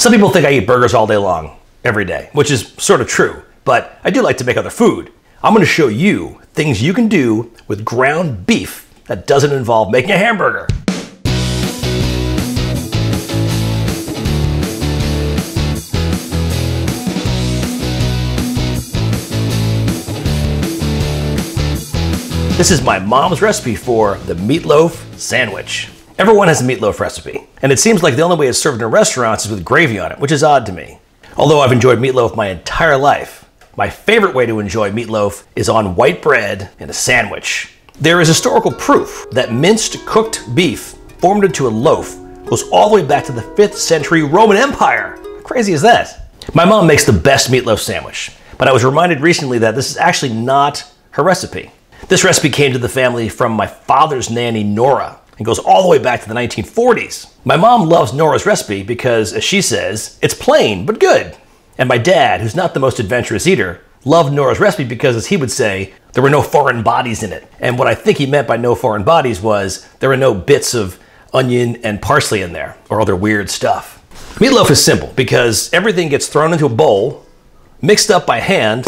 Some people think I eat burgers all day long, every day, which is sort of true, but I do like to make other food. I'm going to show you things you can do with ground beef that doesn't involve making a hamburger. This is my mom's recipe for the meatloaf sandwich. Everyone has a meatloaf recipe, and it seems like the only way it's served in restaurants is with gravy on it, which is odd to me. Although I've enjoyed meatloaf my entire life, my favorite way to enjoy meatloaf is on white bread in a sandwich. There is historical proof that minced cooked beef formed into a loaf goes all the way back to the 5th century Roman Empire. How crazy is that? My mom makes the best meatloaf sandwich, but I was reminded recently that this is actually not her recipe. This recipe came to the family from my father's nanny, Nora, and goes all the way back to the 1940s. My mom loves Nora's recipe because, as she says, it's plain but good. And my dad, who's not the most adventurous eater, loved Nora's recipe because, as he would say, there were no foreign bodies in it. And what I think he meant by no foreign bodies was there were no bits of onion and parsley in there or other weird stuff. Meatloaf is simple because everything gets thrown into a bowl, mixed up by hand,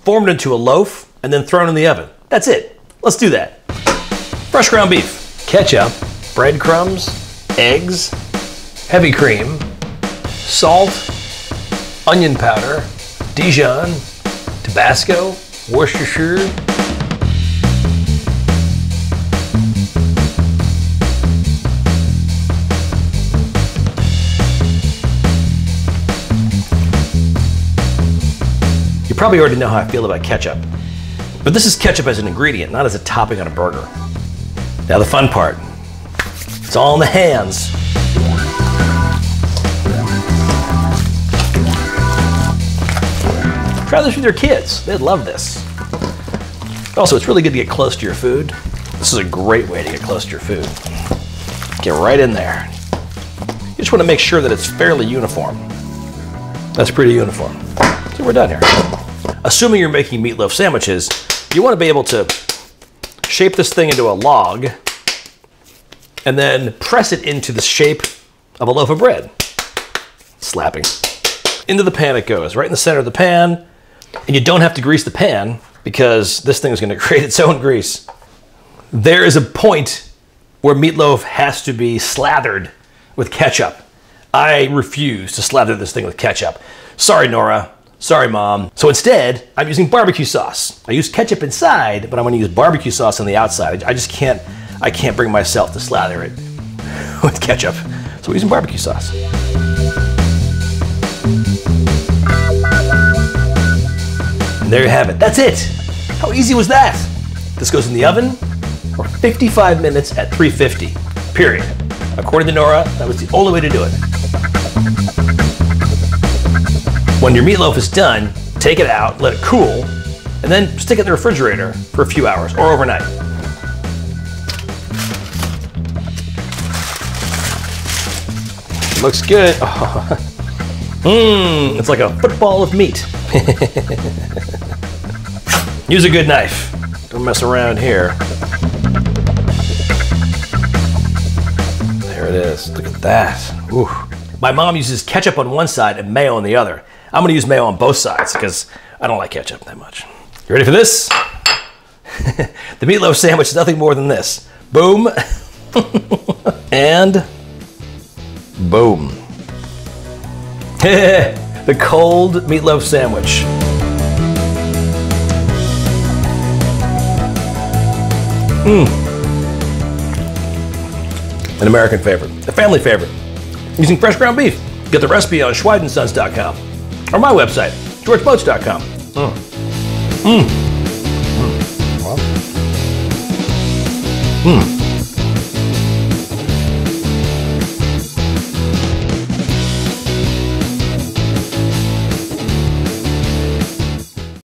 formed into a loaf, and then thrown in the oven. That's it. Let's do that. Fresh ground beef, ketchup, breadcrumbs, eggs, heavy cream, salt, onion powder, Dijon, Tabasco, Worcestershire. You probably already know how I feel about ketchup. But this is ketchup as an ingredient, not as a topping on a burger. Now the fun part. It's all in the hands. Try this with your kids. They'd love this. Also, it's really good to get close to your food. This is a great way to get close to your food. Get right in there. You just want to make sure that it's fairly uniform. That's pretty uniform. So we're done here. Assuming you're making meatloaf sandwiches, you want to be able to shape this thing into a log and then press it into the shape of a loaf of bread. Slapping. Into the pan it goes, right in the center of the pan. And you don't have to grease the pan because this thing is going to create its own grease. There is a point where meatloaf has to be slathered with ketchup. I refuse to slather this thing with ketchup. Sorry, Nora. Sorry, Mom. So instead, I'm using barbecue sauce. I use ketchup inside, but I'm going to use barbecue sauce on the outside. I can't bring myself to slather it with ketchup. So we're using barbecue sauce. And there you have it. That's it. How easy was that? This goes in the oven for 55 minutes at 350, period. According to Nora, that was the only way to do it. When your meatloaf is done, take it out, let it cool, and then stick it in the refrigerator for a few hours or overnight. Looks good. It's like a football of meat. Use a good knife. Don't mess around here. There it is. Look at that. Ooh. My mom uses ketchup on one side and mayo on the other. I'm going to use mayo on both sides because I don't like ketchup that much. You ready for this? The meatloaf sandwich is nothing more than this. Boom. And boom. The cold meatloaf sandwich. An American favorite, a family favorite. Using fresh ground beef. Get the recipe on schweidsons.com or my website, georgeboats.com. Well.